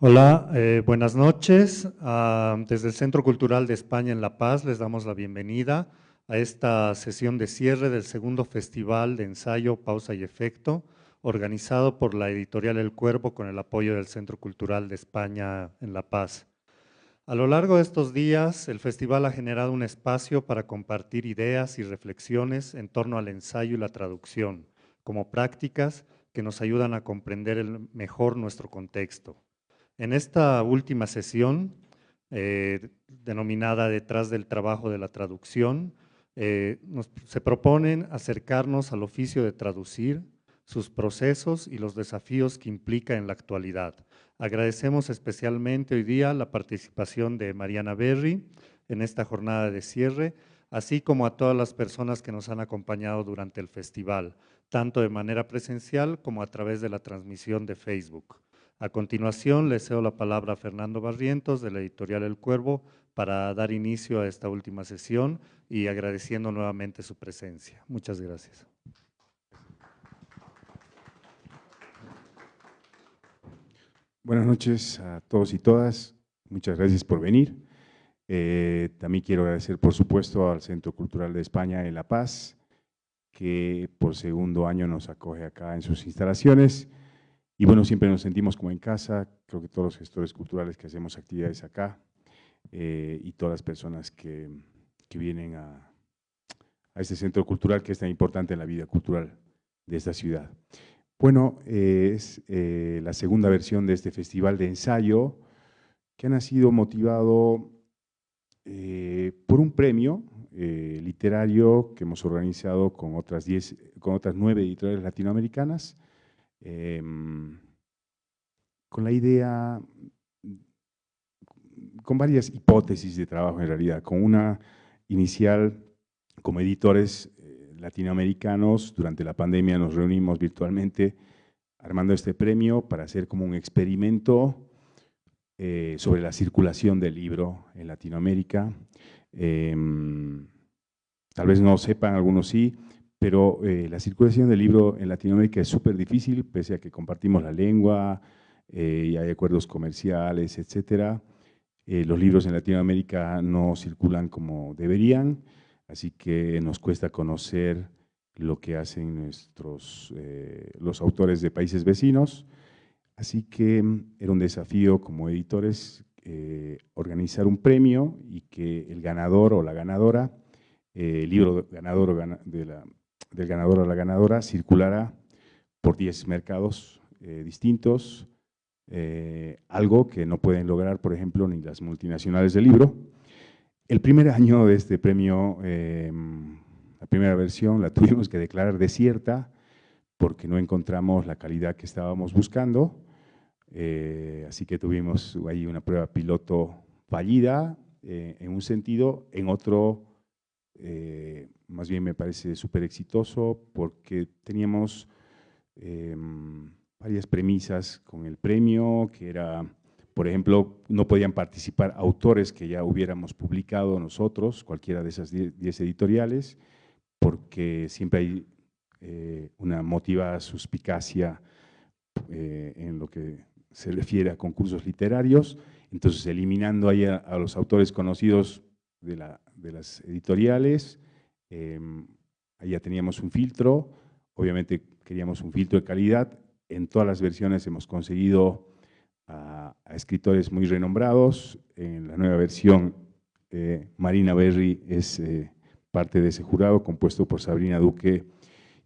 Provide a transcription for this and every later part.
Hola, buenas noches. Desde el Centro Cultural de España en La Paz les damos la bienvenida a esta sesión de cierre del segundo Festival de Ensayo, Pausa y Efecto, organizado por la editorial El Cuervo con el apoyo del Centro Cultural de España en La Paz. A lo largo de estos días, el festival ha generado un espacio para compartir ideas y reflexiones en torno al ensayo y la traducción, como prácticas que nos ayudan a comprender mejor nuestro contexto. En esta última sesión, denominada Detrás del trabajo de la traducción, se proponen acercarnos al oficio de traducir, sus procesos y los desafíos que implica en la actualidad. Agradecemos especialmente hoy día la participación de Mariana Berry en esta jornada de cierre, así como a todas las personas que nos han acompañado durante el festival, tanto de manera presencial como a través de la transmisión de Facebook. A continuación, le cedo la palabra a Fernando Barrientos, de la editorial El Cuervo, para dar inicio a esta última sesión y agradeciendo nuevamente su presencia. Muchas gracias. Buenas noches a todos y todas. Muchas gracias por venir. También quiero agradecer, por supuesto, al Centro Cultural de España en La Paz, que por segundo año nos acoge acá en sus instalaciones. Y bueno, siempre nos sentimos como en casa. Creo que todos los gestores culturales que hacemos actividades acá y todas las personas que vienen a este centro cultural que es tan importante en la vida cultural de esta ciudad. Bueno, es la segunda versión de este festival de ensayo que ha nacido motivado por un premio literario que hemos organizado con otras 9 editoriales latinoamericanas, con la idea, con varias hipótesis de trabajo en realidad, con una inicial como editores latinoamericanos. Durante la pandemia nos reunimos virtualmente armando este premio para hacer como un experimento sobre la circulación del libro en Latinoamérica. Tal vez no sepan, algunos sí, pero la circulación del libro en Latinoamérica es súper difícil, pese a que compartimos la lengua y hay acuerdos comerciales, etcétera. Los libros en Latinoamérica no circulan como deberían, así que nos cuesta conocer lo que hacen los autores de países vecinos. Así que era un desafío como editores organizar un premio y que el ganador o la ganadora, el libro ganador del ganador o la ganadora circulara por 10 mercados distintos, algo que no pueden lograr, por ejemplo, ni las multinacionales del libro. El primer año de este premio, la primera versión, la tuvimos que declarar desierta porque no encontramos la calidad que estábamos buscando. Así que tuvimos ahí una prueba piloto fallida en un sentido, en otro más bien me parece súper exitoso porque teníamos varias premisas con el premio, que era, por ejemplo, no podían participar autores que ya hubiéramos publicado nosotros, cualquiera de esas 10 editoriales, porque siempre hay una motivada suspicacia en lo que se refiere a concursos literarios. Entonces, eliminando ahí a los autores conocidos de las editoriales, ahí ya teníamos un filtro. Obviamente queríamos un filtro de calidad. En todas las versiones hemos conseguido a escritores muy renombrados. En la nueva versión, Marina Berry es parte de ese jurado, compuesto por Sabrina Duque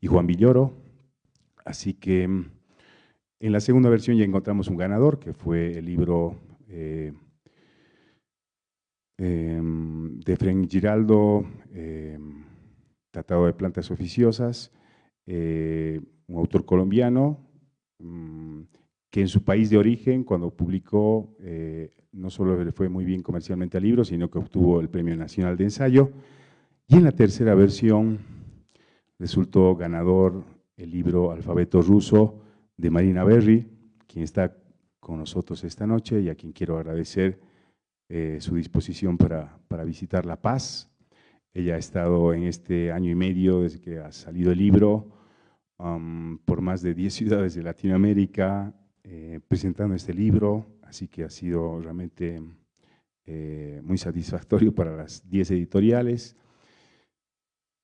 y Juan Villoro. Así que en la segunda versión ya encontramos un ganador, que fue el libro de Fren Giraldo, Tratado de Plantas Oficiosas, un autor colombiano, que en su país de origen, cuando publicó, no solo le fue muy bien comercialmente al libro, sino que obtuvo el Premio Nacional de Ensayo. Y en la tercera versión resultó ganador el libro Alfabeto Ruso de Marina Berry, quien está con nosotros esta noche y a quien quiero agradecer su disposición para visitar La Paz. Ella ha estado en este año y medio, desde que ha salido el libro, por más de 10 ciudades de Latinoamérica, presentando este libro, así que ha sido realmente muy satisfactorio para las 10 editoriales.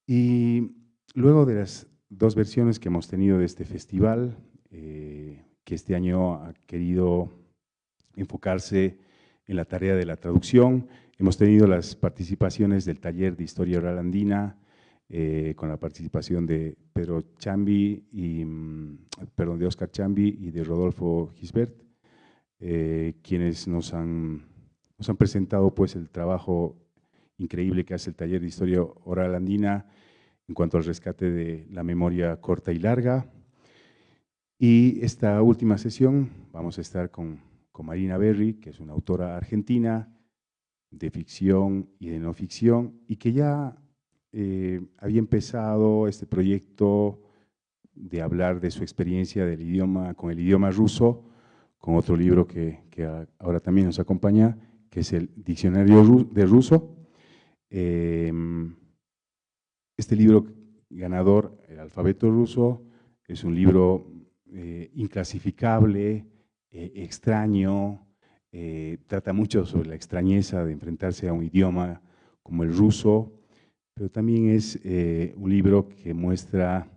Y luego de las 2 versiones que hemos tenido de este festival, que este año ha querido enfocarse en la tarea de la traducción, hemos tenido las participaciones del taller de Historia Oral Andina, con la participación de Pedro Chambi y, de Óscar Chambi y de Rodolfo Gisbert, quienes nos han presentado pues el trabajo increíble que hace el taller de Historia Oral Andina en cuanto al rescate de la memoria corta y larga. Y esta última sesión vamos a estar con Marina Berry, que es una autora argentina de ficción y de no ficción, y que ya había empezado este proyecto de hablar de su experiencia del idioma, con el idioma ruso, con otro libro que ahora también nos acompaña, que es el Diccionario de Ruso. Este libro ganador, El alfabeto ruso, es un libro inclasificable, extraño, trata mucho sobre la extrañeza de enfrentarse a un idioma como el ruso, pero también es un libro que muestra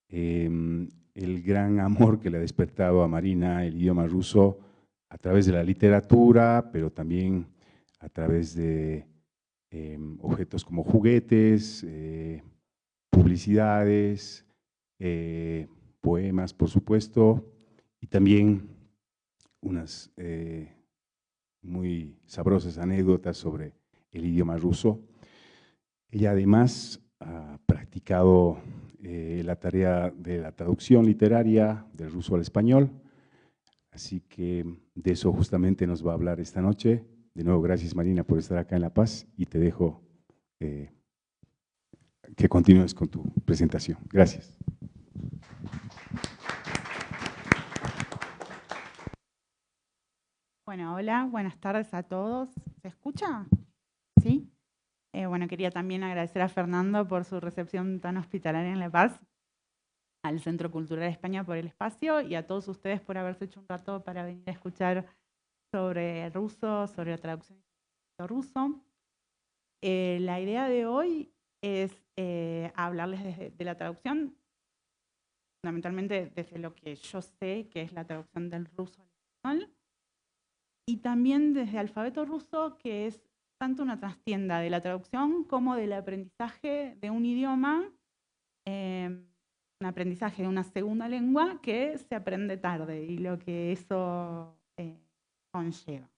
el gran amor que le ha despertado a Marina el idioma ruso a través de la literatura, pero también a través de objetos como juguetes, publicidades, poemas, por supuesto, y también unas muy sabrosas anécdotas sobre el idioma ruso. Ella además ha practicado la tarea de la traducción literaria del ruso al español, así que de eso justamente nos va a hablar esta noche. De nuevo, gracias Marina por estar acá en La Paz y te dejo que continúes con tu presentación. Gracias. Bueno, hola, buenas tardes a todos. ¿Se escucha? ¿Sí? Bueno, quería también agradecer a Fernando por su recepción tan hospitalaria en La Paz, al Centro Cultural España por el espacio y a todos ustedes por haberse hecho un rato para venir a escuchar sobre el ruso, sobre la traducción del ruso. La idea de hoy es hablarles de la traducción, fundamentalmente desde lo que yo sé, que es la traducción del ruso al español, y también desde alfabeto ruso, que es tanto una trastienda de la traducción como del aprendizaje de un idioma, un aprendizaje de una segunda lengua que se aprende tarde y lo que eso conlleva.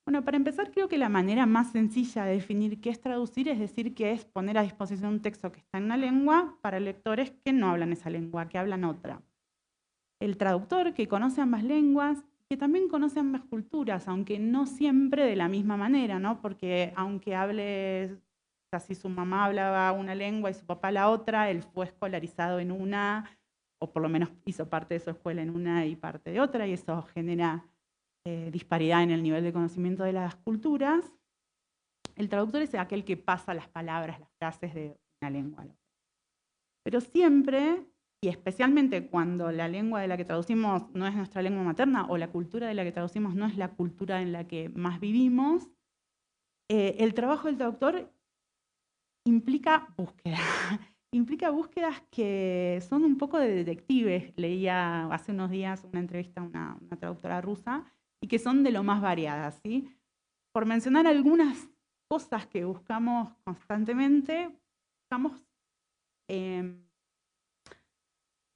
Bueno, para empezar, creo que la manera más sencilla de definir qué es traducir es decir que es poner a disposición un texto que está en una lengua para lectores que no hablan esa lengua, que hablan otra. El traductor, que conoce ambas lenguas, que también conoce ambas culturas, aunque no siempre de la misma manera, ¿no? Porque aunque hable, o sea, si su mamá hablaba una lengua y su papá la otra, él fue escolarizado en una, o por lo menos hizo parte de su escuela en una y parte de otra, y eso genera disparidad en el nivel de conocimiento de las culturas. El traductor es aquel que pasa las palabras, las frases de una lengua. Pero siempre, y especialmente cuando la lengua de la que traducimos no es nuestra lengua materna o la cultura de la que traducimos no es la cultura en la que más vivimos, el trabajo del traductor implica búsqueda. Implica búsquedas que son un poco de detectives. Leía hace unos días una entrevista a una traductora rusa y que son de lo más variadas, ¿sí? Por mencionar algunas cosas que buscamos constantemente, buscamos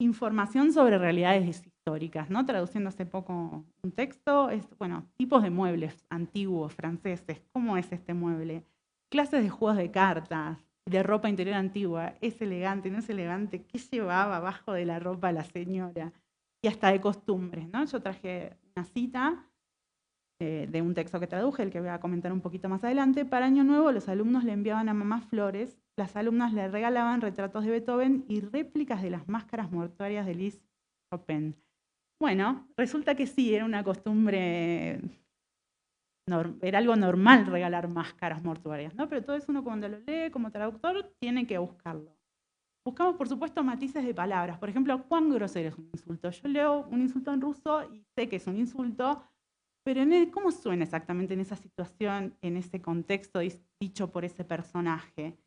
información sobre realidades históricas, ¿no? Traduciendo hace poco un texto, bueno, tipos de muebles antiguos, franceses, ¿cómo es este mueble? Clases de juegos de cartas, de ropa interior antigua, ¿es elegante, no es elegante? ¿Qué llevaba abajo de la ropa la señora? Y hasta de costumbres, ¿no? Yo traje una cita de un texto que traduje, el que voy a comentar un poquito más adelante. Para Año Nuevo los alumnos le enviaban a mamá flores, las alumnas le regalaban retratos de Beethoven y réplicas de las máscaras mortuarias de Liszt Chopin. Bueno, resulta que sí, era una costumbre, era algo normal regalar máscaras mortuarias, ¿no? Pero todo eso uno cuando lo lee como traductor tiene que buscarlo. Buscamos, por supuesto, matices de palabras. Por ejemplo, ¿cuán grosero es un insulto? Yo leo un insulto en ruso y sé que es un insulto, Pero ¿cómo suena exactamente en esa situación, en ese contexto dicho por ese personaje?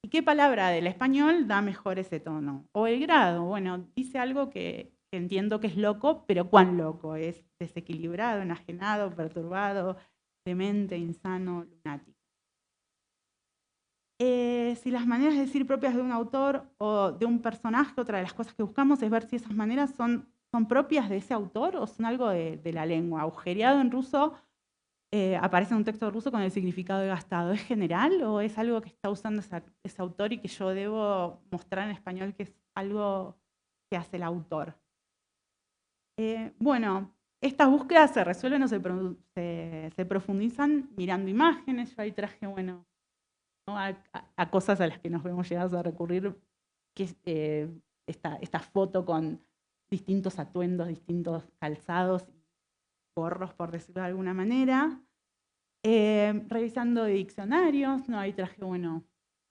¿Y qué palabra del español da mejor ese tono? O el grado, bueno, dice algo que entiendo que es loco, pero ¿cuán loco? ¿Es desequilibrado, enajenado, perturbado, demente, insano, lunático? Si las maneras de decir propias de un autor o de un personaje, otra de las cosas que buscamos es ver si esas maneras son propias de ese autor o son algo de la lengua. Agujereado en ruso aparece en un texto ruso con el significado de gastado. ¿Es general o es algo que está usando ese autor y que yo debo mostrar en español que es algo que hace el autor? Bueno, estas búsquedas se resuelven o se profundizan mirando imágenes. Yo ahí traje, bueno, ¿no? a cosas a las que nos vemos llegados a recurrir, que es esta foto con distintos atuendos, distintos calzados, gorros, por decirlo de alguna manera. Revisando diccionarios, ¿no? Ahí traje, bueno,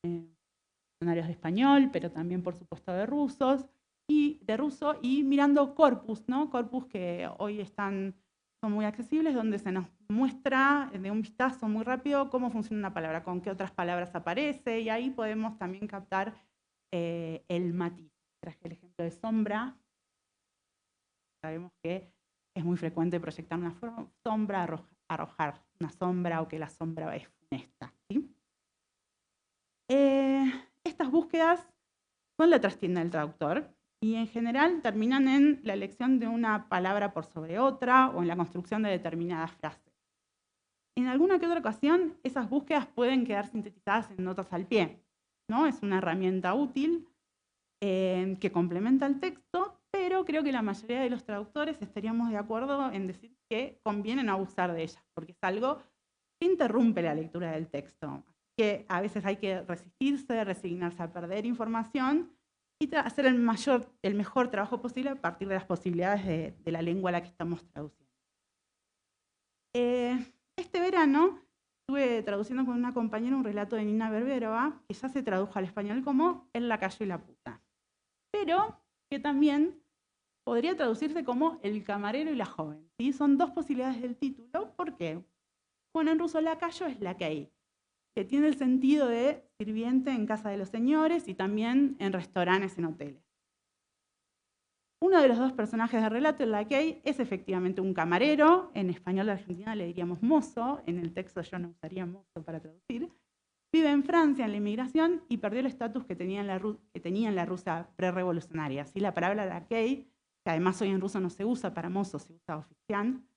diccionarios de español, pero también, por supuesto, de ruso, y mirando corpus, ¿no? Corpus que hoy son muy accesibles, donde se nos muestra de un vistazo muy rápido cómo funciona una palabra, con qué otras palabras aparece, y ahí podemos también captar el matiz. Traje el ejemplo de sombra. Sabemos que es muy frecuente proyectar una sombra, arrojar una sombra o que la sombra es funesta. ¿Sí? Estas búsquedas son la trastienda del traductor y en general terminan en la elección de una palabra por sobre otra o en la construcción de determinadas frases. En alguna que otra ocasión, esas búsquedas pueden quedar sintetizadas en notas al pie, ¿no? Es una herramienta útil que complementa el texto, pero creo que la mayoría de los traductores estaríamos de acuerdo en decir que conviene no abusar de ellas, porque es algo que interrumpe la lectura del texto, que a veces hay que resistirse, resignarse a perder información y hacer el mejor trabajo posible a partir de las posibilidades de la lengua a la que estamos traduciendo. Este verano estuve traduciendo con una compañera un relato de Nina Berberova, que ya se tradujo al español como El lacayo y la puta, pero que también podría traducirse como El camarero y la joven. ¿Sí? Son dos posibilidades del título. ¿Por qué? Bueno, en ruso lacayo es lakei, que tiene el sentido de sirviente en casa de los señores y también en restaurantes, en hoteles. Uno de los dos personajes del relato, el lakei, es efectivamente un camarero. En español de Argentina le diríamos mozo. En el texto yo no usaría mozo para traducir. Vive en Francia en la inmigración y perdió el estatus que tenía en la Rusia prerevolucionaria. ¿Sí? La palabra lakei, que además hoy en ruso no se usa para mozo, se usa oficián,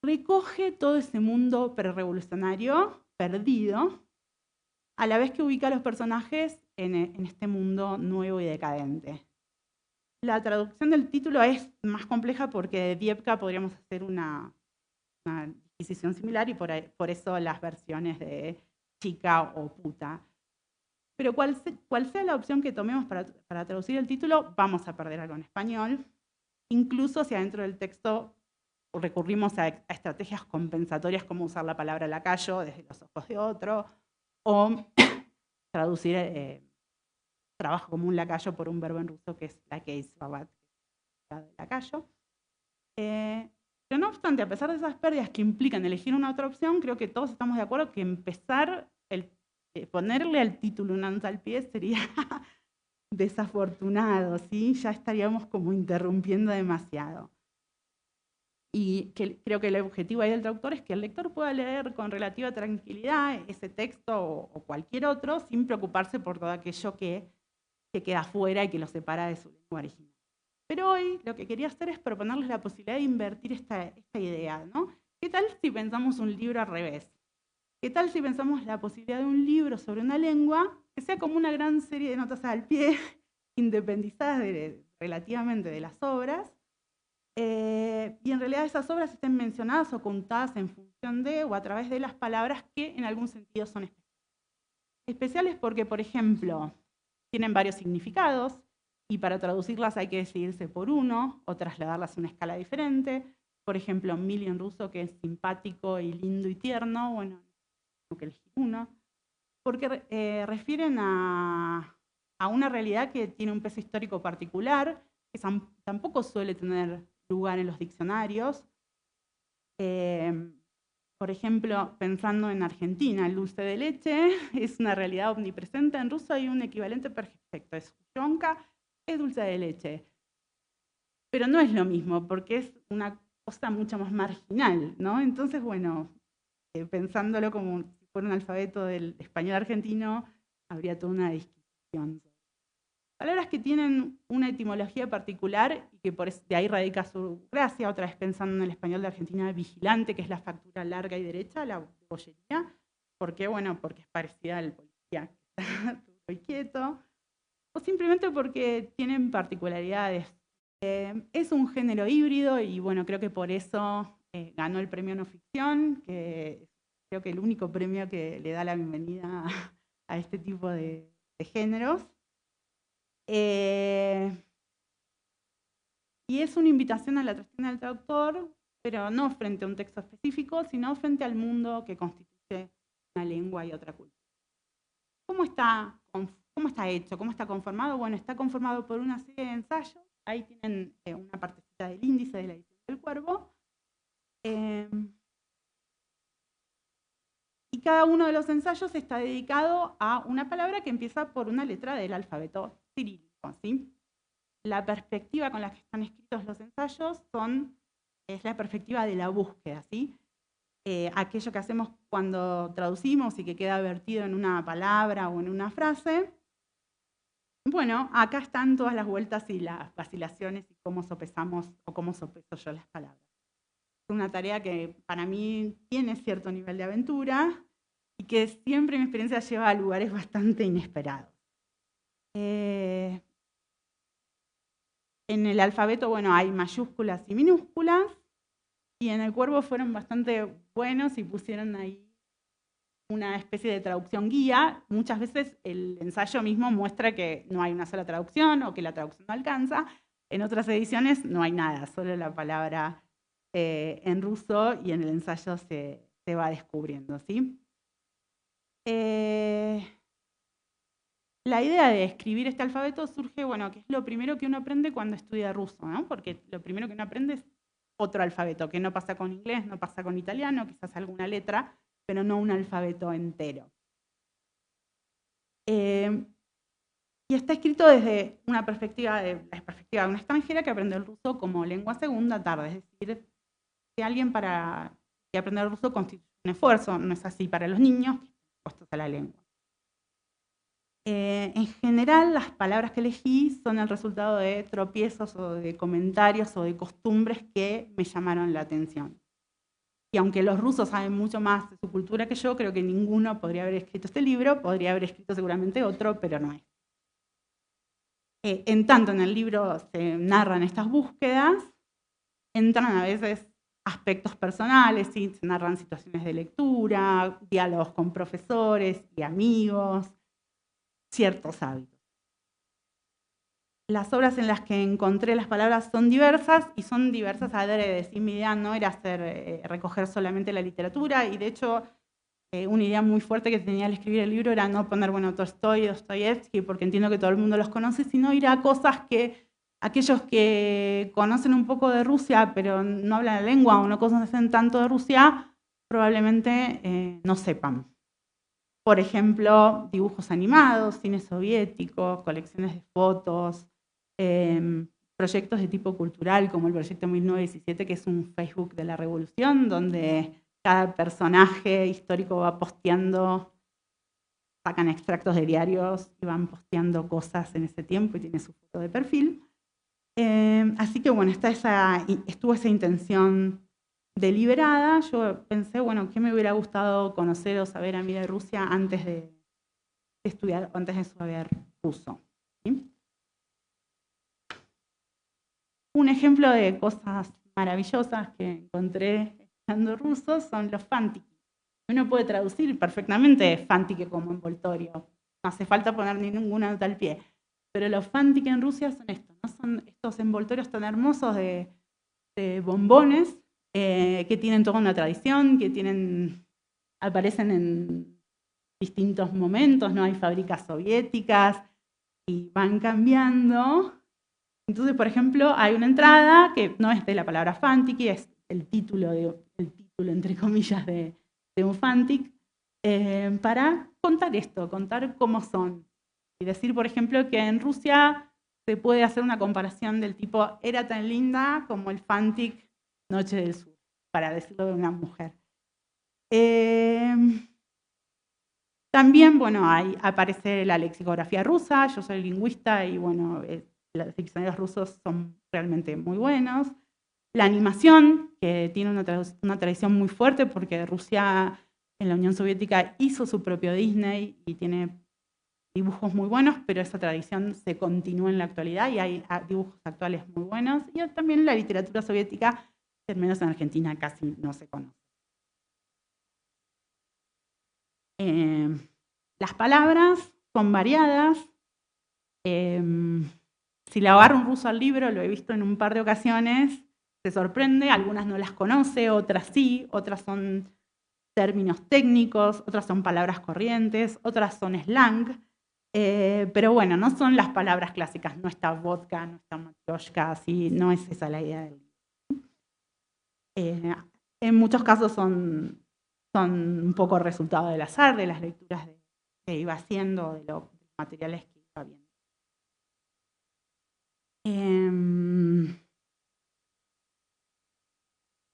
recoge todo ese mundo prerevolucionario perdido, a la vez que ubica a los personajes en este mundo nuevo y decadente. La traducción del título es más compleja porque de Diepka podríamos hacer una disquisición similar y por eso las versiones de chica o puta. Pero cual sea la opción que tomemos para traducir el título, vamos a perder algo en español. Incluso si adentro del texto recurrimos a estrategias compensatorias como usar la palabra lacayo desde los ojos de otro, o traducir trabajo como un lacayo por un verbo en ruso que es lakeis rabat, lacayo. Pero no obstante, a pesar de esas pérdidas que implican elegir una otra opción, creo que todos estamos de acuerdo que empezar ponerle al título un alza al pie sería desafortunado, ¿sí? Ya estaríamos como interrumpiendo demasiado. Y creo que el objetivo ahí del traductor es que el lector pueda leer con relativa tranquilidad ese texto o cualquier otro sin preocuparse por todo aquello que queda fuera y que lo separa de su lengua original. Pero hoy lo que quería hacer es proponerles la posibilidad de invertir esta idea, ¿no? ¿Qué tal si pensamos un libro al revés? ¿Qué tal si pensamos la posibilidad de un libro sobre una lengua que sea como una gran serie de notas al pie, independizadas relativamente de las obras, y en realidad esas obras estén mencionadas o contadas en función de o a través de las palabras que en algún sentido son especiales? Especiales porque, por ejemplo, tienen varios significados y para traducirlas hay que decidirse por uno o trasladarlas a una escala diferente. Por ejemplo, Mili en ruso, que es simpático y lindo y tierno, bueno, tengo que elegir uno, porque refieren a una realidad que tiene un peso histórico particular, que tampoco suele tener lugar en los diccionarios, Por ejemplo, pensando en Argentina, el dulce de leche es una realidad omnipresente. En ruso hay un equivalente perfecto, es yonka, es dulce de leche. Pero no es lo mismo, porque es una cosa mucho más marginal, ¿no? Entonces, bueno, pensándolo como si fuera un alfabeto del español argentino, habría toda una discusión. Palabras que tienen una etimología particular y que de ahí radica su gracia, otra vez pensando en el español de Argentina, vigilante, que es la factura larga y derecha, la bollería. ¿Por qué? Bueno, porque es parecida al policía, que está duro y quieto, o simplemente porque tienen particularidades. Es un género híbrido y bueno, creo que por eso ganó el premio no ficción, que creo que el único premio que le da la bienvenida a este tipo de géneros. Y es una invitación a la atracción del traductor, pero no frente a un texto específico, sino frente al mundo que constituye una lengua y otra cultura. ¿Cómo está hecho? ¿Cómo está conformado? Bueno, está conformado por una serie de ensayos. Ahí tienen una partecita del índice de la edición del Cuervo. Y cada uno de los ensayos está dedicado a una palabra que empieza por una letra del alfabeto cirílico, ¿sí? La perspectiva con la que están escritos los ensayos es la perspectiva de la búsqueda, ¿sí? Aquello que hacemos cuando traducimos y que queda vertido en una palabra o en una frase. Bueno, acá están todas las vueltas y las vacilaciones y cómo sopesamos o cómo sopeso yo las palabras. Es una tarea que para mí tiene cierto nivel de aventura y que siempre mi experiencia lleva a lugares bastante inesperados. En el alfabeto, bueno, hay mayúsculas y minúsculas, y en el Cuervo fueron bastante buenos y pusieron ahí una especie de traducción guía. Muchas veces el ensayo mismo muestra que no hay una sola traducción o que la traducción no alcanza. En otras ediciones no hay nada, solo la palabra en ruso, y en el ensayo se va descubriendo, ¿sí? La idea de escribir este alfabeto surge, bueno, que es lo primero que uno aprende cuando estudia ruso, ¿no? Porque lo primero que uno aprende es otro alfabeto, que no pasa con inglés, no pasa con italiano, quizás alguna letra, pero no un alfabeto entero. Y está escrito desde una perspectiva de una extranjera que aprende el ruso como lengua segunda tarde, es decir, que alguien para que aprender el ruso constituye un esfuerzo, no es así para los niños, que están expuestos a la lengua. En general, las palabras que elegí son el resultado de tropiezos o de comentarios o de costumbres que me llamaron la atención. Y aunque los rusos saben mucho más de su cultura que yo, creo que ninguno podría haber escrito este libro, podría haber escrito seguramente otro, pero no es. En tanto en el libro se narran estas búsquedas, entran a veces aspectos personales, ¿sí? Se narran situaciones de lectura, diálogos con profesores y amigos, ciertos hábitos. Las obras en las que encontré las palabras son diversas, y son diversas adrede. ¿Sí? Mi idea no era recoger solamente la literatura, y de hecho una idea muy fuerte que tenía al escribir el libro era no poner, bueno, Tolstoy, Dostoyevsky, porque entiendo que todo el mundo los conoce, sino ir a cosas que aquellos que conocen un poco de Rusia, pero no hablan la lengua o no conocen tanto de Rusia, probablemente no sepan. Por ejemplo, dibujos animados, cine soviético, colecciones de fotos, proyectos de tipo cultural, como el proyecto 1917, que es un Facebook de la Revolución, donde cada personaje histórico va posteando, sacan extractos de diarios y van posteando cosas en ese tiempo y tiene su foto de perfil. Así que bueno, estuvo esa intención deliberada. Yo pensé, bueno, ¿qué me hubiera gustado conocer o saber a mí de Rusia antes de estudiar, antes de saber ruso? ¿Sí? Un ejemplo de cosas maravillosas que encontré estudiando ruso son los fantiki. Uno puede traducir perfectamente fantiki como envoltorio, no hace falta poner ninguna nota al pie. Pero los fantiki en Rusia son estos, ¿no? Son estos envoltorios tan hermosos de bombones que tienen toda una tradición, que aparecen en distintos momentos, ¿no? Hay fábricas soviéticas y van cambiando. Entonces, por ejemplo, hay una entrada que no es de la palabra fantiki, es el título título, entre comillas, de un fanfic, para contar esto, contar cómo son. Y decir, por ejemplo, que en Rusia se puede hacer una comparación del tipo, era tan linda como el fanfic Noche del Sur, para decirlo de una mujer. También, bueno, ahí aparece la lexicografía rusa, yo soy lingüista y, bueno, los diccionarios rusos son realmente muy buenos. La animación, que tiene una tradición muy fuerte porque Rusia en la Unión Soviética hizo su propio Disney y tiene dibujos muy buenos, pero esa tradición se continúa en la actualidad y hay dibujos actuales muy buenos. Y también la literatura soviética, que al menos en Argentina casi no se conoce. Las palabras son variadas. Si le agarro un ruso al libro, lo he visto en un par de ocasiones, se sorprende, algunas no las conoce, otras sí, otras son términos técnicos, otras son palabras corrientes, otras son slang, pero bueno, no son las palabras clásicas, no está vodka, no está matryoshka, así, no es esa la idea del libro. En muchos casos son un poco resultado del azar, de las lecturas que iba haciendo, de los materiales que iba viendo.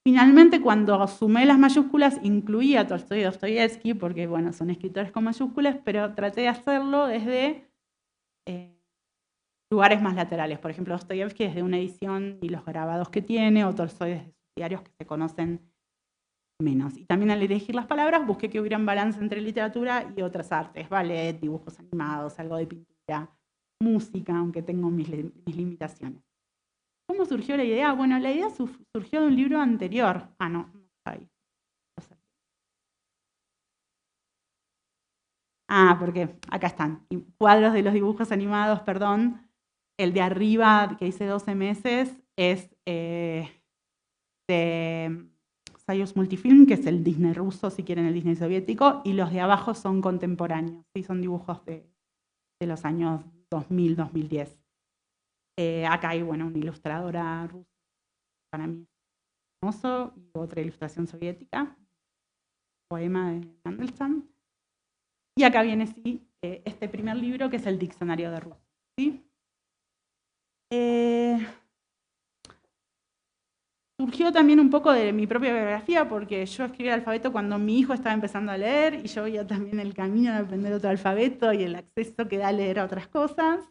Finalmente, cuando sumé las mayúsculas, incluí a Tolstoy y Dostoyevsky, porque bueno, son escritores con mayúsculas, pero traté de hacerlo desde lugares más laterales. Por ejemplo, Dostoyevsky desde una edición y los grabados que tiene, o Tolstoy desde sus diarios que se conocen menos. Y también al elegir las palabras busqué que hubiera un balance entre literatura y otras artes, ballet, dibujos animados, algo de pintura, música, aunque tengo mis limitaciones. ¿Cómo surgió la idea? Bueno, la idea surgió de un libro anterior. No, ahí. Porque acá están. Cuadros de los dibujos animados, perdón. El de arriba, que dice 12 meses, es de Soyuz Multifilm, que es el Disney ruso, si quieren el Disney soviético, y los de abajo son contemporáneos, ¿sí? Son dibujos de los años 2000, 2010. Acá hay, bueno, una ilustradora rusa, para mí hermoso, y otra ilustración soviética, poema de Mandelstam. Y acá viene, sí, este primer libro, que es el Diccionario de Ruso. ¿Sí? Surgió también un poco de mi propia biografía, porque yo escribí el alfabeto cuando mi hijo estaba empezando a leer, y yo veía también el camino de aprender otro alfabeto y el acceso que da a leer a otras cosas.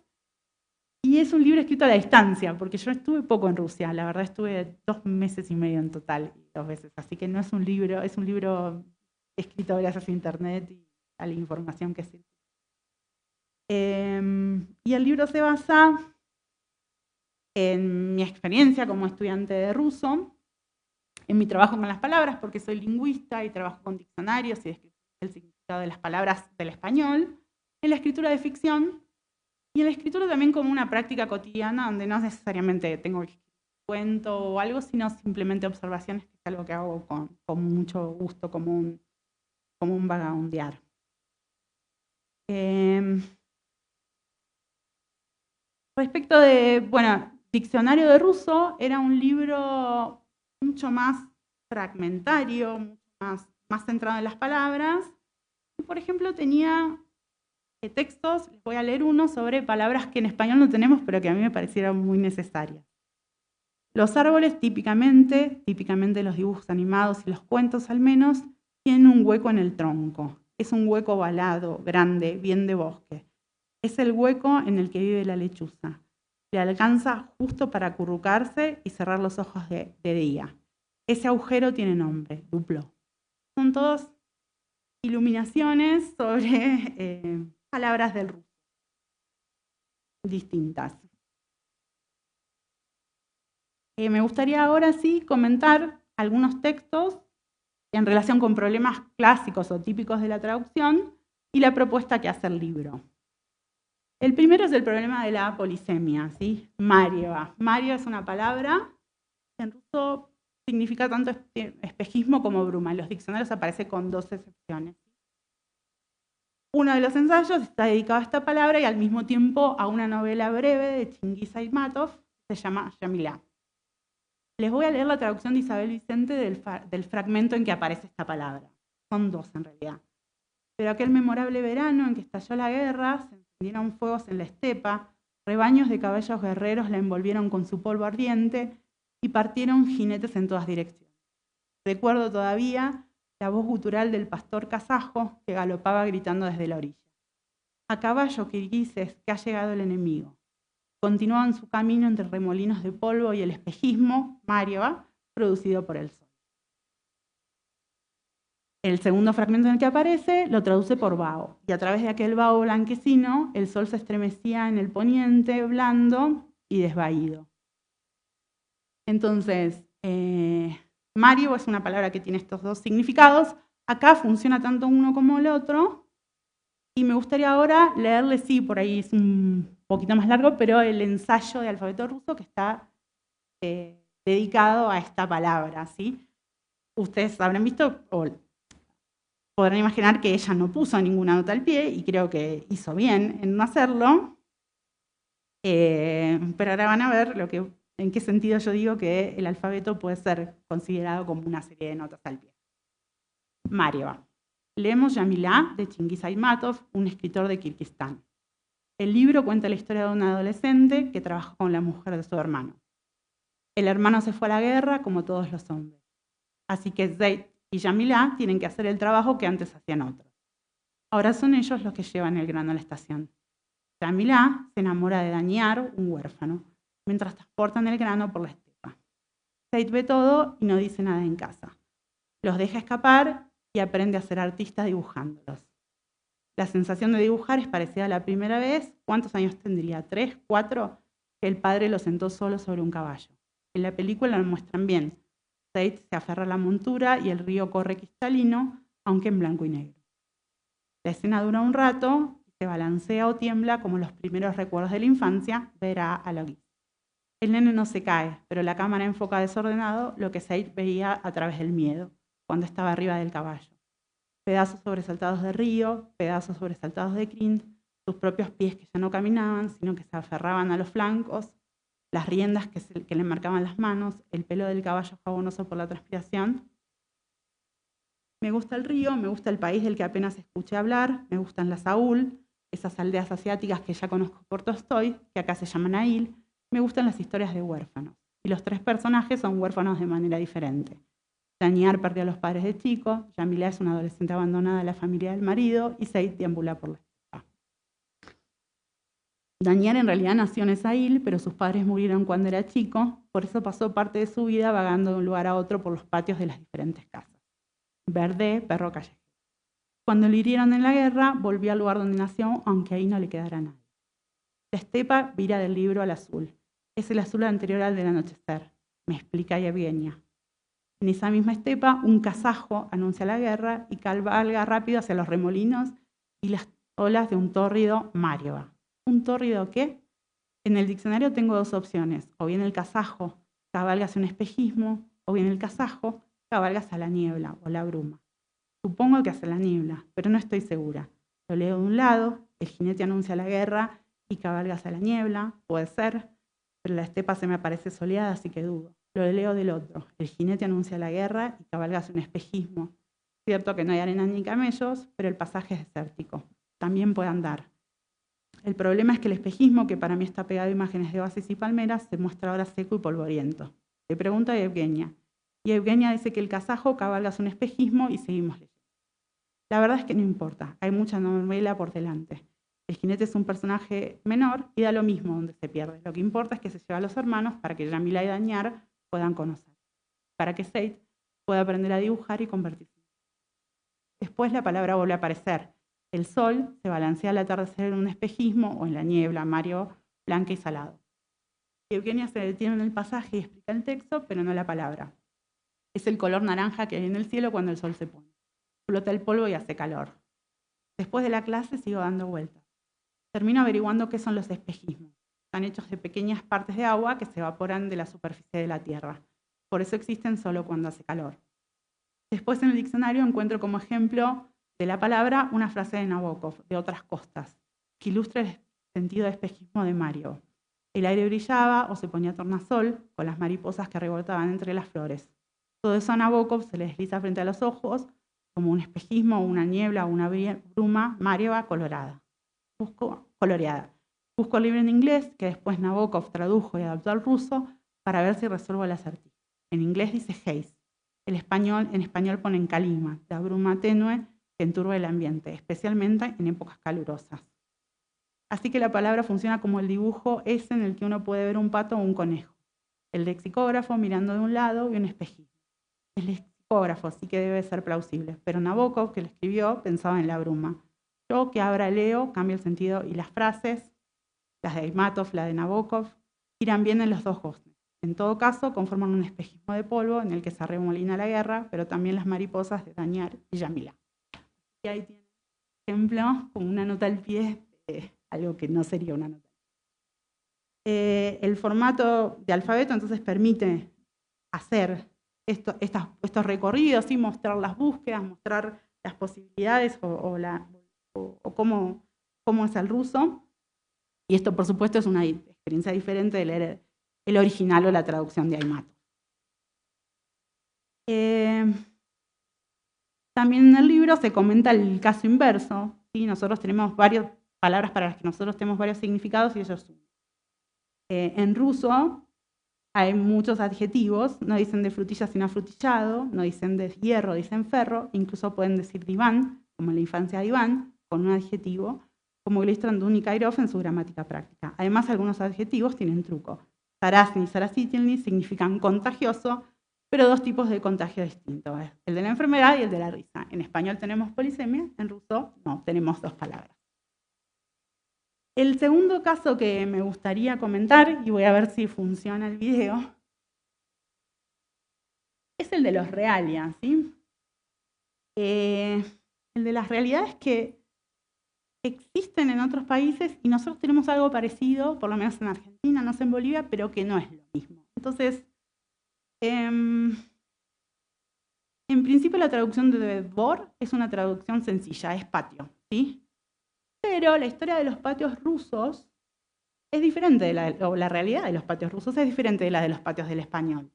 Y es un libro escrito a la distancia, porque yo estuve poco en Rusia, la verdad estuve 2 meses y medio en total, 2 veces, así que no es un libro, es un libro escrito gracias a internet y a la información que sirve. Y el libro se basa en mi experiencia como estudiante de ruso, en mi trabajo con las palabras, porque soy lingüista y trabajo con diccionarios y descripción del significado de las palabras del español, en la escritura de ficción, y en la escritura también como una práctica cotidiana, donde no necesariamente tengo que escribir un cuento o algo, sino simplemente observaciones, que es algo que hago con mucho gusto, como un vagabundear. Respecto de, bueno, Diccionario de Ruso, era un libro mucho más fragmentario, mucho más centrado en las palabras. Y, por ejemplo, tenía textos, les voy a leer uno sobre palabras que en español no tenemos, pero que a mí me parecieron muy necesarias. Los árboles típicamente los dibujos animados y los cuentos al menos, tienen un hueco en el tronco. Es un hueco ovalado, grande, bien de bosque. Es el hueco en el que vive la lechuza. Le alcanza justo para acurrucarse y cerrar los ojos de día. Ese agujero tiene nombre, duplo. Son todos iluminaciones sobre palabras del ruso distintas. Me gustaría ahora sí comentar algunos textos en relación con problemas clásicos o típicos de la traducción y la propuesta que hace el libro. El primero es el problema de la polisemia, ¿sí? Marieva. Mario es una palabra que en ruso significa tanto espejismo como bruma. En los diccionarios aparece con 2 excepciones. Uno de los ensayos está dedicado a esta palabra y al mismo tiempo a una novela breve de Chinguiz Aytmatov que se llama Yamilá. Les voy a leer la traducción de Isabel Vicente del fragmento en que aparece esta palabra. Son dos en realidad. Pero aquel memorable verano en que estalló la guerra, se encendieron fuegos en la estepa, rebaños de caballos guerreros la envolvieron con su polvo ardiente y partieron jinetes en todas direcciones. Recuerdo todavía la voz gutural del pastor kazajo que galopaba gritando desde la orilla. A caballo, kirguises, que ha llegado el enemigo. Continuaban su camino entre remolinos de polvo y el espejismo, Mariova, producido por el sol. El segundo fragmento en el que aparece lo traduce por vaho, y a través de aquel vaho blanquecino el sol se estremecía en el poniente, blando y desvaído. Entonces, Mario es una palabra que tiene estos dos significados. Acá funciona tanto uno como el otro. Y me gustaría ahora leerle, sí, por ahí es un poquito más largo, pero el ensayo de alfabeto ruso que está dedicado a esta palabra, ¿sí? Ustedes habrán visto, o podrán imaginar que ella no puso ninguna nota al pie, y creo que hizo bien en no hacerlo. Pero ahora van a ver en qué sentido yo digo que el alfabeto puede ser considerado como una serie de notas al pie. Mariova. Leemos Yamilá de Chinguis Aymatov, un escritor de Kirguistán. El libro cuenta la historia de un adolescente que trabaja con la mujer de su hermano. El hermano se fue a la guerra como todos los hombres. Así que Zaid y Yamilá tienen que hacer el trabajo que antes hacían otros. Ahora son ellos los que llevan el grano a la estación. Yamilá se enamora de Daniar, un huérfano, mientras transportan el grano por la estepa. Zaid ve todo y no dice nada en casa. Los deja escapar y aprende a ser artista dibujándolos. La sensación de dibujar es parecida a la primera vez. ¿Cuántos años tendría? ¿3, 4? Que el padre lo sentó solo sobre un caballo. En la película lo muestran bien. Zaid se aferra a la montura y el río corre cristalino, aunque en blanco y negro. La escena dura un rato, se balancea o tiembla como los primeros recuerdos de la infancia, verá a Logi. El nene no se cae, pero la cámara enfoca desordenado lo que Zaid veía a través del miedo, cuando estaba arriba del caballo. Pedazos sobresaltados de río, pedazos sobresaltados de crin, sus propios pies que ya no caminaban, sino que se aferraban a los flancos, las riendas que le marcaban las manos, el pelo del caballo jabonoso por la transpiración. Me gusta el río, me gusta el país del que apenas escuché hablar, me gustan las Aul, esas aldeas asiáticas que ya conozco por Tolstoy, que acá se llaman Ail, me gustan las historias de huérfanos. Y los tres personajes son huérfanos de manera diferente. Daniar perdió a los padres de chico, Yamilá es una adolescente abandonada de la familia del marido y Zaid deambula por la estepa. Daniar en realidad nació en Esail, pero sus padres murieron cuando era chico, por eso pasó parte de su vida vagando de un lugar a otro por los patios de las diferentes casas. Verde, perro callejero. Cuando lo hirieron en la guerra, volvió al lugar donde nació, aunque ahí no le quedara nadie. La estepa vira del libro al azul. Es el azul anterior al del anochecer, me explica Yevgenia. En esa misma estepa, un kazajo anuncia la guerra y cabalga rápido hacia los remolinos y las olas de un tórrido Mariova. ¿Un tórrido qué? En el diccionario tengo dos opciones. O bien el kazajo cabalga hacia un espejismo, o bien el kazajo cabalga hacia la niebla o la bruma. Supongo que hacia la niebla, pero no estoy segura. Lo leo de un lado, el jinete anuncia la guerra y cabalga hacia la niebla, puede ser, pero la estepa se me parece soleada, así que dudo. Lo leo del otro. El jinete anuncia la guerra y cabalga hacia un espejismo. Cierto que no hay arena ni camellos, pero el pasaje es desértico. También puede andar. El problema es que el espejismo, que para mí está pegado a imágenes de oasis y palmeras, se muestra ahora seco y polvoriento. Le pregunto a Yevgenia. Y Yevgenia dice que el kazajo cabalga hacia un espejismo y seguimos leyendo. La verdad es que no importa. Hay mucha novela por delante. El jinete es un personaje menor y da lo mismo donde se pierde. Lo que importa es que se lleva a los hermanos para que Yamilá y Daniar puedan conocer, para que Zaid pueda aprender a dibujar y convertirse. Después la palabra vuelve a aparecer. El sol se balancea al atardecer en un espejismo o en la niebla, Mario, blanca y salado. Eugenia se detiene en el pasaje y explica el texto, pero no la palabra. Es el color naranja que hay en el cielo cuando el sol se pone. Flota el polvo y hace calor. Después de la clase sigo dando vueltas. Termino averiguando qué son los espejismos. Están hechos de pequeñas partes de agua que se evaporan de la superficie de la Tierra. Por eso existen solo cuando hace calor. Después en el diccionario encuentro como ejemplo de la palabra una frase de Nabokov, de Otras costas, que ilustra el sentido de espejismo de Mario. El aire brillaba o se ponía tornasol con las mariposas que revolotaban entre las flores. Todo eso a Nabokov se le desliza frente a los ojos como un espejismo, una niebla o una bruma marieva coloreada. Busco el libro en inglés, que después Nabokov tradujo y adaptó al ruso, para ver si resuelvo el acertijo. En inglés dice haze. En español ponen calima, la bruma tenue que enturba el ambiente, especialmente en épocas calurosas. Así que la palabra funciona como el dibujo ese en el que uno puede ver un pato o un conejo. El lexicógrafo mirando de un lado y un espejismo. El lexicógrafo sí que debe ser plausible, pero Nabokov, que lo escribió, pensaba en la bruma. Yo, que ahora leo, cambio el sentido y las frases, las de Aymatov, la de Nabokov, irán bien en los dos goznes. En todo caso, conforman un espejismo de polvo en el que se arremolina la guerra, pero también las mariposas de Dañar y Yamila. Y ahí tiene un ejemplo con una nota al pie de algo que no sería una nota. El formato de alfabeto entonces permite hacer estos recorridos y mostrar las búsquedas, mostrar las posibilidades o cómo es el ruso. Y esto, por supuesto, es una experiencia diferente de leer el original o la traducción de Aymatov. También en el libro se comenta el caso inverso. ¿Sí? Nosotros tenemos varias palabras para las que nosotros tenemos varios significados y ellos uno. En ruso hay muchos adjetivos, no dicen de frutilla sino afrutillado, no dicen de hierro, dicen ferro, incluso pueden decir diván, como en la infancia de Iván, con un adjetivo, como ilustran Dun y Kairov en su gramática práctica. Además, algunos adjetivos tienen truco. Sarasni y sarasitilni significan contagioso, pero dos tipos de contagio distintos, el de la enfermedad y el de la risa. En español tenemos polisemia, en ruso no, tenemos dos palabras. El segundo caso que me gustaría comentar, y voy a ver si funciona el video, es el de los realia, ¿sí? El de las realidades que existen en otros países y nosotros tenemos algo parecido, por lo menos en Argentina, no sé en Bolivia, pero que no es lo mismo. Entonces, en principio la traducción de Dvor es una traducción sencilla, es patio, ¿sí? Pero la historia de los patios rusos es diferente, la realidad de los patios rusos es diferente de la de los patios del español.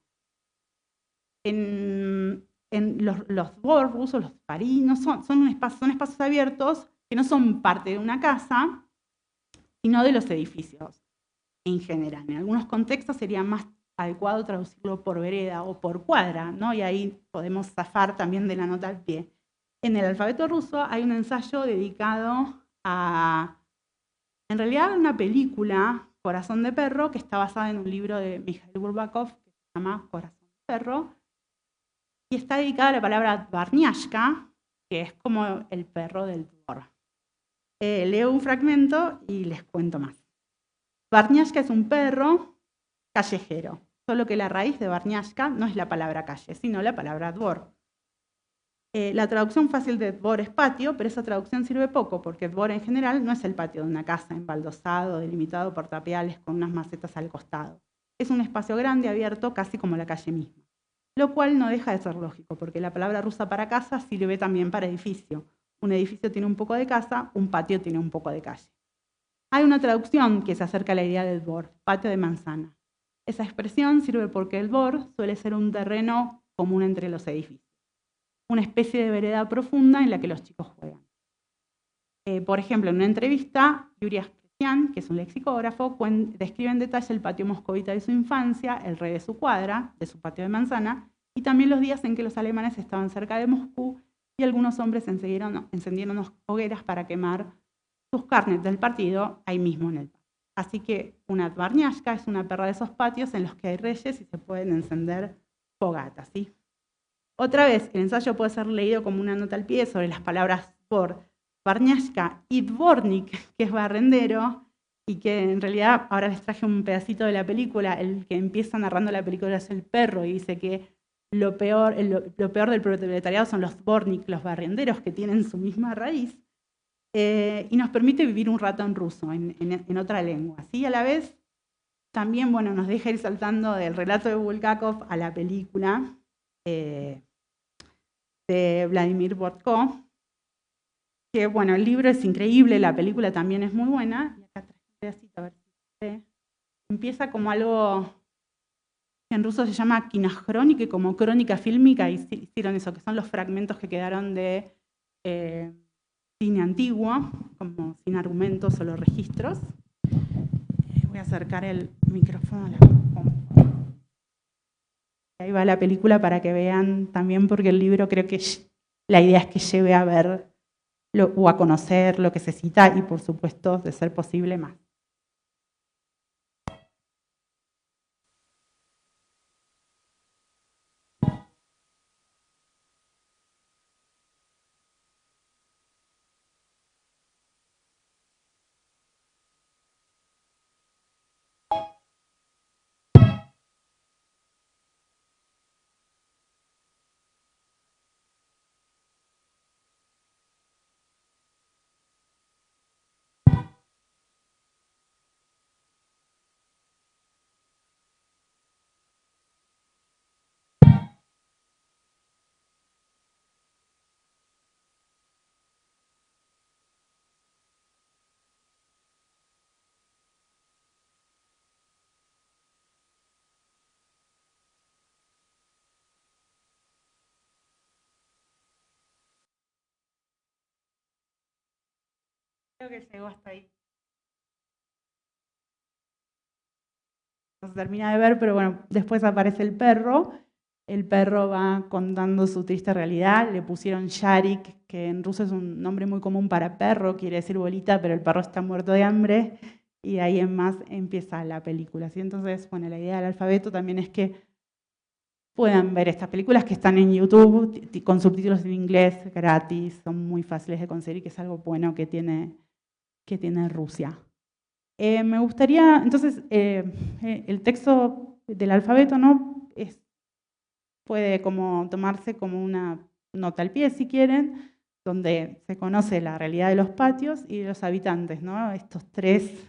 En los Dvor rusos, los parí, no son espacios abiertos que no son parte de una casa, sino de los edificios en general. En algunos contextos sería más adecuado traducirlo por vereda o por cuadra, ¿no? Y ahí podemos zafar también de la nota al pie. En el alfabeto ruso hay un ensayo dedicado a, en realidad, una película, Corazón de Perro, que está basada en un libro de Mikhail Bulgakov, que se llama Corazón de Perro, y está dedicada a la palabra Dvarniashka, que es como el perro del Dvor. Leo un fragmento y les cuento más. Dvarniashka es un perro callejero, solo que la raíz de Dvarniashka no es la palabra calle, sino la palabra Dvor. La traducción fácil de Dvor es patio, pero esa traducción sirve poco, porque Dvor en general no es el patio de una casa embaldosado, delimitado por tapiales con unas macetas al costado. Es un espacio grande, abierto, casi como la calle misma. Lo cual no deja de ser lógico, porque la palabra rusa para casa sirve también para edificio. Un edificio tiene un poco de casa, un patio tiene un poco de calle. Hay una traducción que se acerca a la idea del Dvor, patio de manzana. Esa expresión sirve porque el Dvor suele ser un terreno común entre los edificios, una especie de vereda profunda en la que los chicos juegan. Por ejemplo, en una entrevista, Yuri Aspresian, que es un lexicógrafo, describe en detalle el patio moscovita de su infancia, el rey de su cuadra, de su patio de manzana, y también los días en que los alemanes estaban cerca de Moscú y algunos hombres encendieron hogueras para quemar sus carnes del partido ahí mismo en el patio. Así que una dvarniashka es una perra de esos patios en los que hay reyes y se pueden encender fogatas, ¿sí? Otra vez, el ensayo puede ser leído como una nota al pie sobre las palabras por dvarniashka y dvornik, que es barrendero, y que en realidad ahora les traje un pedacito de la película. El que empieza narrando la película es el perro y dice que lo peor del proletariado son los dvornik, los barrenderos, que tienen su misma raíz. Y nos permite vivir un rato en ruso, en otra lengua. ¿Sí? A la vez, también nos deja ir saltando del relato de Bulgakov a la película de Vladimir Bortko, que el libro es increíble, la película también es muy buena. Y acá traje un pedacito, a ver si se ve. empieza como algo que en ruso se llama kinachrónica, como crónica fílmica, y hicieron eso, que son los fragmentos que quedaron de cine antiguo, como sin argumentos, solo registros. Voy a acercar el micrófono a la computadora. Ahí va la película para que vean también, porque el libro creo que la idea es que lleve a ver o a conocer lo que se cita y, por supuesto, de ser posible, más. Creo que llegó hasta ahí. No se termina de ver, pero bueno, después aparece el perro. El perro va contando su triste realidad. Le pusieron Yarik, que en ruso es un nombre muy común para perro, quiere decir bolita, pero el perro está muerto de hambre. Y ahí en más empieza la película. ¿Sí? Entonces, bueno, la idea del alfabeto también es que puedan ver estas películas que están en YouTube con subtítulos en inglés gratis, son muy fáciles de conseguir, que es algo bueno que tiene Rusia. Me gustaría, entonces, el texto del alfabeto, ¿no? Puede como tomarse como una nota al pie, si quieren, donde se conoce la realidad de los patios y de los habitantes, ¿no? Estos tres,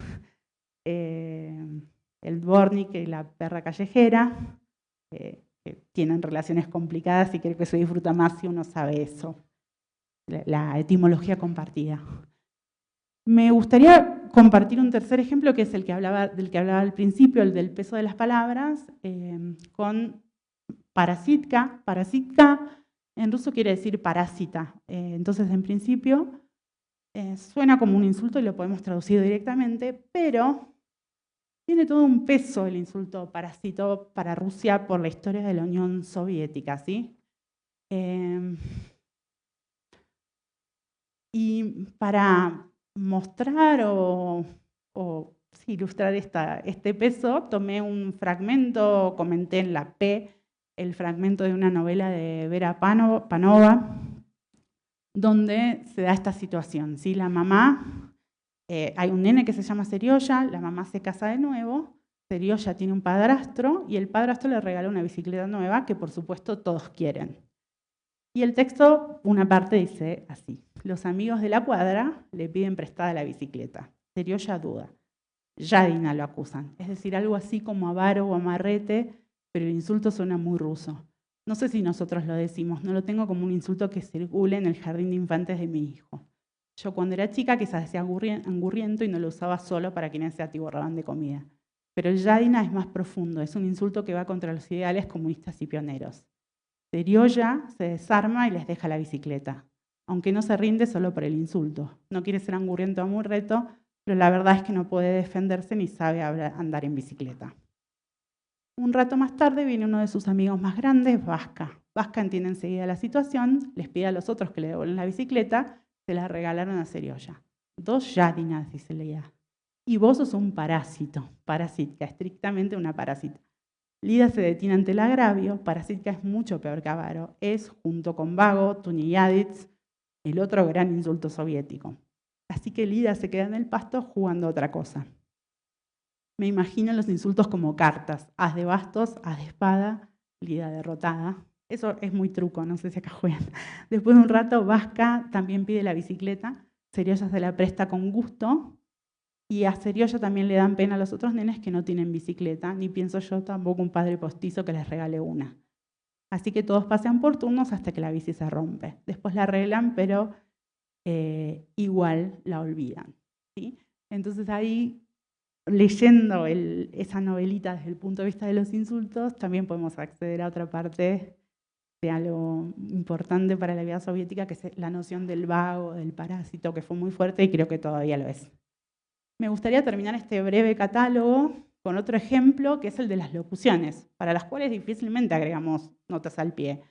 el dvornik y la perra callejera, que tienen relaciones complicadas y creo que se disfruta más si uno sabe eso, la etimología compartida. Me gustaría compartir un tercer ejemplo, que es del que hablaba al principio, el del peso de las palabras, con parasitka. Parasitka en ruso quiere decir parásita. Entonces, en principio, suena como un insulto y lo podemos traducir directamente, pero tiene todo un peso el insulto parásito para Rusia por la historia de la Unión Soviética, ¿sí? Y para mostrar o ilustrar este peso, tomé un fragmento, comenté en la P, el fragmento de una novela de Vera Panova, donde se da esta situación, ¿sí? La mamá, hay un nene que se llama Serioya, la mamá se casa de nuevo, Serioya tiene un padrastro y el padrastro le regala una bicicleta nueva que por supuesto todos quieren. Y el texto, una parte dice así: los amigos de la cuadra le piden prestada la bicicleta. Serioya duda. Yadina lo acusan. Es decir, algo así como avaro o amarrete, pero el insulto suena muy ruso. No sé si nosotros lo decimos, no lo tengo como un insulto que circule en el jardín de infantes de mi hijo. Yo cuando era chica quizás decía angurriento y no lo usaba solo para quienes se atiborraban de comida. Pero el Yadina es más profundo, es un insulto que va contra los ideales comunistas y pioneros. Serioya se desarma y les deja la bicicleta, aunque no se rinde solo por el insulto. No quiere ser angurriento o amurreto, pero la verdad es que no puede defenderse ni sabe andar en bicicleta. Un rato más tarde viene uno de sus amigos más grandes, Vasca. Vasca entiende enseguida la situación, les pide a los otros que le devuelvan la bicicleta, se la regalaron a Serioya. 2 yadinas, dice Lida. Y vos sos un parásito, parasitka, estrictamente una parásita. Lida se detiene ante el agravio, parasitka es mucho peor que avaro, es, junto con vago, tuniadits, el otro gran insulto soviético. Así que Lida se queda en el pasto jugando a otra cosa. Me imagino los insultos como cartas, as de bastos, as de espada, Lida derrotada. Eso es muy truco, no sé si acá juegan. Después de un rato, Vasca también pide la bicicleta, Serioya se la presta con gusto, y a Serioya también le dan pena a los otros nenes que no tienen bicicleta, ni pienso yo tampoco un padre postizo que les regale una. Así que todos pasean por turnos hasta que la bici se rompe. Después la arreglan, pero igual la olvidan, ¿sí? Entonces ahí leyendo esa novelita desde el punto de vista de los insultos, también podemos acceder a otra parte de algo importante para la vida soviética, que es la noción del vago, del parásito, que fue muy fuerte y creo que todavía lo es. Me gustaría terminar este breve catálogo con otro ejemplo, que es el de las locuciones, para las cuales difícilmente agregamos notas al pie.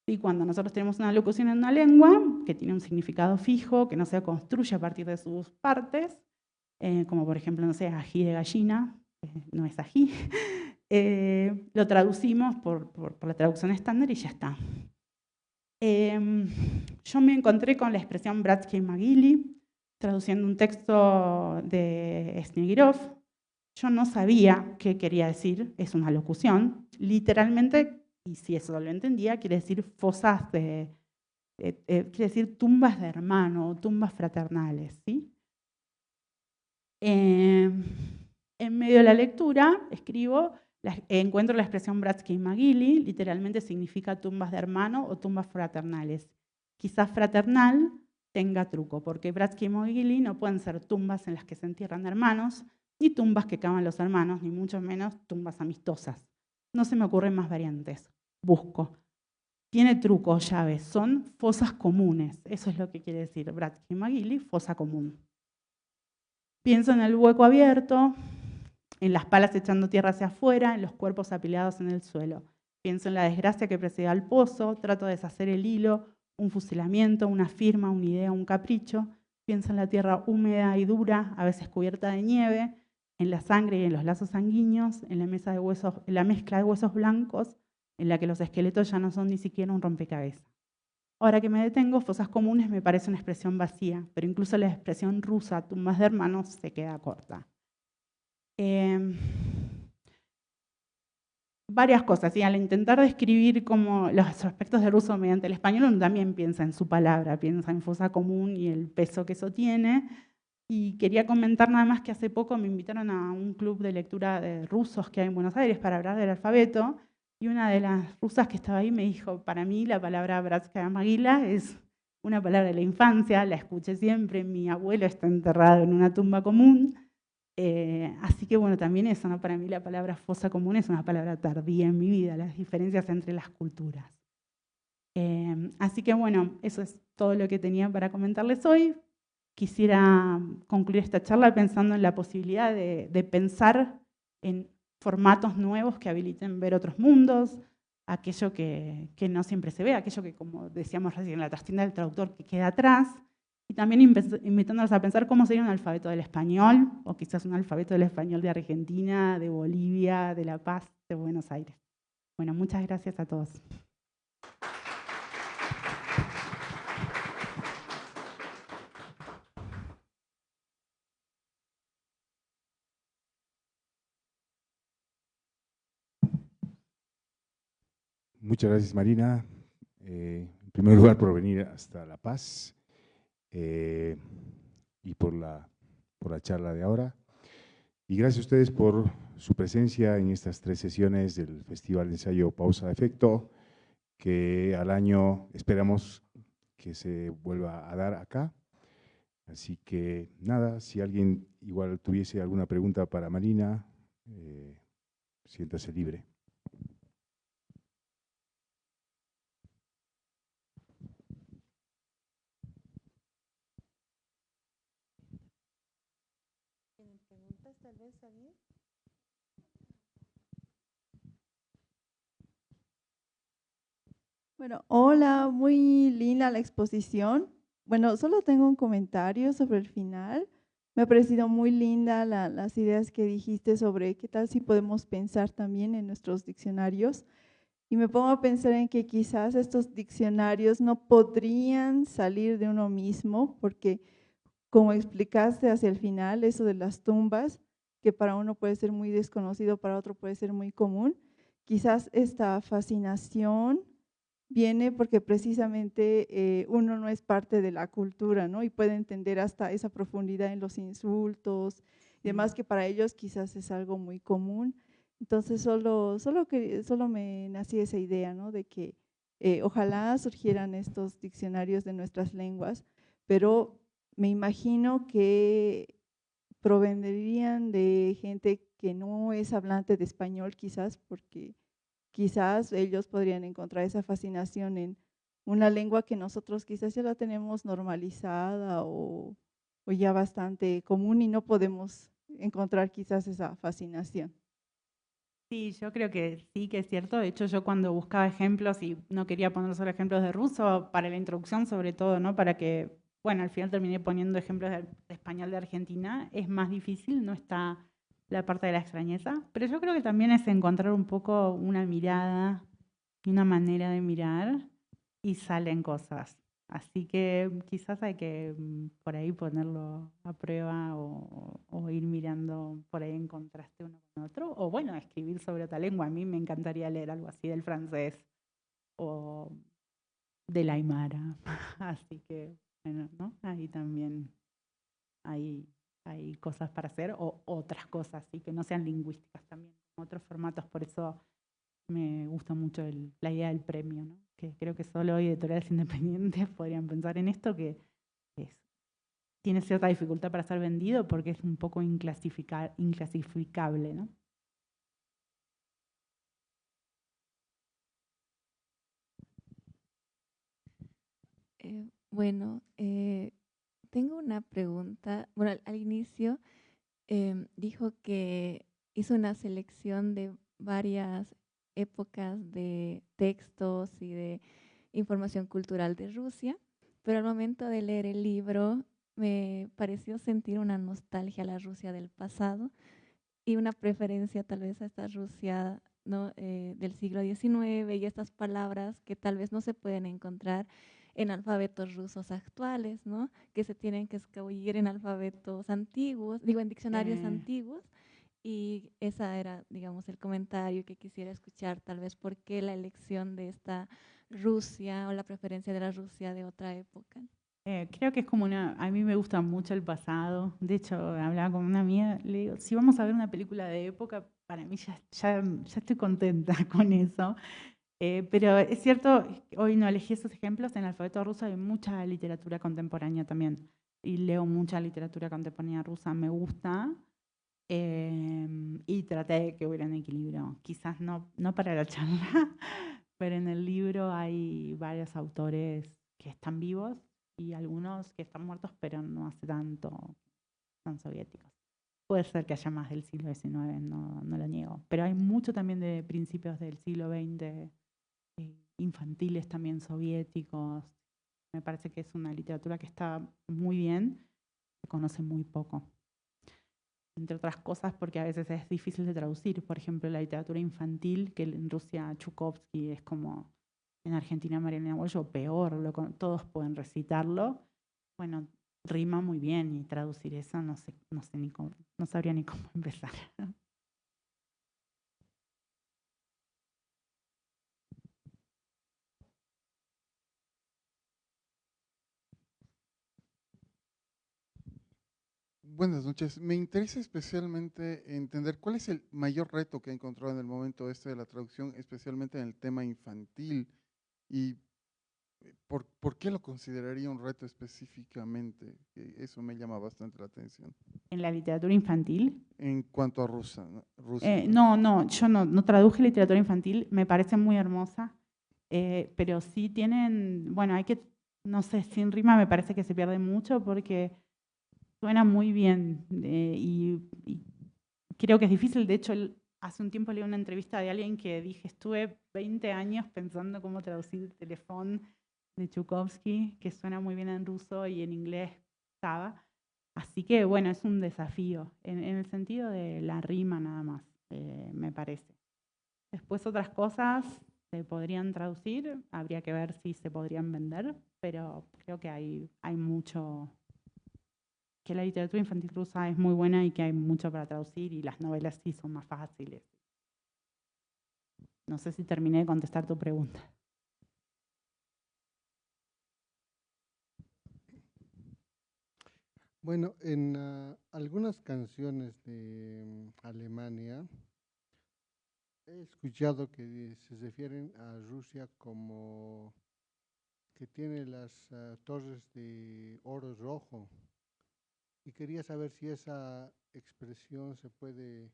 ¿Sí? Cuando nosotros tenemos una locución en una lengua, que tiene un significado fijo, que no se construye a partir de sus partes, como por ejemplo, no sé, ají de gallina, no es ají, lo traducimos por la traducción estándar y ya está. Yo me encontré con la expresión Bratskие могилы, traduciendo un texto de Snegirov. Yo no sabía qué quería decir, es una locución, literalmente, y si eso lo entendía, quiere decir fosas quiere decir tumbas de hermano, tumbas fraternales, ¿sí? En medio de la lectura encuentro la expresión Bratskие могилы, literalmente significa tumbas de hermano o tumbas fraternales. Quizás fraternal tenga truco, porque Bratskие могилы no pueden ser tumbas en las que se entierran hermanos, ni tumbas que cavan los hermanos, ni mucho menos tumbas amistosas. No se me ocurren más variantes. Busco. Tiene truco, llaves, son fosas comunes. Eso es lo que quiere decir Bratskие могилы, fosa común. Pienso en el hueco abierto, en las palas echando tierra hacia afuera, en los cuerpos apilados en el suelo. Pienso en la desgracia que precede al pozo, trato de deshacer el hilo, un fusilamiento, una firma, una idea, un capricho. Pienso en la tierra húmeda y dura, a veces cubierta de nieve, en la sangre y en los lazos sanguíneos, en la mezcla de huesos blancos, en la que los esqueletos ya no son ni siquiera un rompecabezas. Ahora que me detengo, fosas comunes me parece una expresión vacía, pero incluso la expresión rusa, tumbas de hermanos, se queda corta. Varias cosas, y al intentar describir como los aspectos de ruso mediante el español, uno también piensa en su palabra, piensa en fosa común y el peso que eso tiene. Y quería comentar nada más que hace poco me invitaron a un club de lectura de rusos que hay en Buenos Aires para hablar del alfabeto, y una de las rusas que estaba ahí me dijo, para mí la palabra Bratskaya Mogila es una palabra de la infancia, la escuché siempre, mi abuelo está enterrado en una tumba común, así que bueno, también eso, ¿no? Para mí la palabra fosa común es una palabra tardía en mi vida, las diferencias entre las culturas. Así que bueno, eso es todo lo que tenía para comentarles hoy. Quisiera concluir esta charla pensando en la posibilidad de pensar en formatos nuevos que habiliten ver otros mundos, aquello que no siempre se ve, aquello que, como decíamos recién, la trastienda del traductor que queda atrás, y también invitándonos a pensar cómo sería un alfabeto del español, o quizás un alfabeto del español de Argentina, de Bolivia, de La Paz, de Buenos Aires. Bueno, muchas gracias a todos. Muchas gracias, Marina. En primer lugar, por venir hasta La Paz y por la charla de ahora. Y gracias a ustedes por su presencia en estas 3 sesiones del Festival de Ensayo Pausa de Efecto, que al año esperamos que se vuelva a dar acá. Así que nada, si alguien igual tuviese alguna pregunta para Marina, siéntase libre. ¿Tienen preguntas tal vez, Javier? Bueno, hola, muy linda la exposición. Bueno, solo tengo un comentario sobre el final. Me ha parecido muy linda las ideas que dijiste sobre qué tal si podemos pensar también en nuestros diccionarios. Y me pongo a pensar en que quizás estos diccionarios no podrían salir de uno mismo, porque como explicaste hacia el final, eso de las tumbas, que para uno puede ser muy desconocido, para otro puede ser muy común, quizás esta fascinación viene porque precisamente uno no es parte de la cultura, ¿no? Y puede entender hasta esa profundidad en los insultos y demás, que para ellos quizás es algo muy común. Entonces solo me nació esa idea, ¿no? De que ojalá surgieran estos diccionarios de nuestras lenguas, pero me imagino que provendrían de gente que no es hablante de español quizás, porque quizás ellos podrían encontrar esa fascinación en una lengua que nosotros quizás ya la tenemos normalizada o ya bastante común y no podemos encontrar quizás esa fascinación. Sí, yo creo que sí que es cierto. De hecho, yo cuando buscaba ejemplos y no quería poner solo ejemplos de ruso, para la introducción sobre todo, ¿no? Para que, bueno, al final terminé poniendo ejemplos de español de Argentina, es más difícil, no está la parte de la extrañeza, pero yo creo que también es encontrar un poco una mirada y una manera de mirar y salen cosas. Así que quizás hay que por ahí ponerlo a prueba o ir mirando por ahí en contraste uno con otro. O bueno, escribir sobre otra lengua. A mí me encantaría leer algo así del francés o del aymara. Así que, bueno, ¿no? Ahí también hay cosas para hacer o otras cosas, ¿sí? Que no sean lingüísticas también, otros formatos. Por eso me gusta mucho la idea del premio, ¿no? Que creo que solo hoy editoriales independientes podrían pensar en esto, que tiene cierta dificultad para ser vendido porque es un poco inclasificable, ¿no? Bueno, tengo una pregunta. Bueno, al inicio dijo que hizo una selección de varias épocas de textos y de información cultural de Rusia, pero al momento de leer el libro me pareció sentir una nostalgia a la Rusia del pasado y una preferencia tal vez a esta Rusia, ¿no? Del siglo XIX y estas palabras que tal vez no se pueden encontrar en alfabetos rusos actuales, ¿no? Que se tienen que escabullir en alfabetos antiguos, digo, en diccionarios antiguos. Y esa era, digamos, el comentario que quisiera escuchar, tal vez por qué la elección de esta Rusia o la preferencia de la Rusia de otra época. Creo que es como a mí me gusta mucho el pasado. De hecho, hablaba con una amiga, le digo, si vamos a ver una película de época, para mí ya estoy contenta con eso. Pero es cierto, hoy no elegí esos ejemplos, en el alfabeto ruso hay mucha literatura contemporánea también. Y leo mucha literatura contemporánea rusa, me gusta. Y traté de que hubiera un equilibrio. Quizás no para la charla, pero en el libro hay varios autores que están vivos y algunos que están muertos, pero no hace tanto, son soviéticos. Puede ser que haya más del siglo XIX, no lo niego, pero hay mucho también de principios del siglo XX, infantiles también soviéticos. Me parece que es una literatura que está muy bien, se conoce muy poco. Entre otras cosas porque a veces es difícil de traducir. Por ejemplo, la literatura infantil, que en Rusia Chukovsky es como en Argentina Mariana Bollo, peor, todos pueden recitarlo. Bueno, rima muy bien y traducir eso no sé ni cómo, no sabría ni cómo empezar. Buenas noches. Me interesa especialmente entender cuál es el mayor reto que ha encontrado en el momento este de la traducción, especialmente en el tema infantil, y por qué lo consideraría un reto específicamente. Eso me llama bastante la atención. En la literatura infantil. En cuanto a Rusia, ¿no? No, yo no traduje literatura infantil, me parece muy hermosa, pero sí tienen, bueno, no sé, sin rima me parece que se pierde mucho porque suena muy bien y creo que es difícil. De hecho, hace un tiempo leí una entrevista de alguien que dije, estuve 20 años pensando cómo traducir Telefón de Chukovsky, que suena muy bien en ruso y en inglés estaba. Así que bueno, es un desafío, en el sentido de la rima nada más, me parece. Después otras cosas se podrían traducir, habría que ver si se podrían vender, pero creo que hay mucho, que la literatura infantil rusa es muy buena y que hay mucho para traducir y las novelas sí son más fáciles. No sé si terminé de contestar tu pregunta. Bueno, en algunas canciones de Alemania he escuchado que se refieren a Rusia como que tiene las torres de oro rojo y quería saber si esa expresión se puede,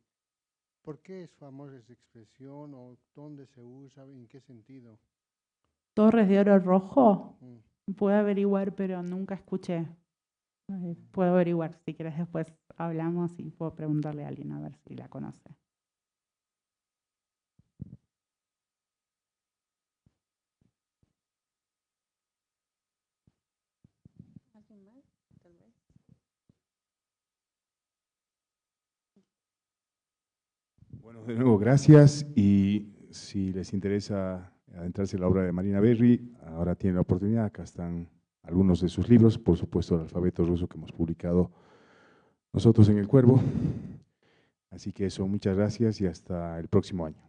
¿por qué es famosa esa expresión o dónde se usa, en qué sentido? Torres de Oro Rojo, Mm. puedo averiguar, pero nunca escuché. Puedo averiguar, si quieres después hablamos y puedo preguntarle a alguien a ver si la conoce. Bueno, de nuevo, gracias. Y si les interesa adentrarse en la obra de Marina Berry, ahora tienen la oportunidad. Acá están algunos de sus libros, por supuesto, el alfabeto ruso que hemos publicado nosotros en El Cuervo. Así que eso, muchas gracias y hasta el próximo año.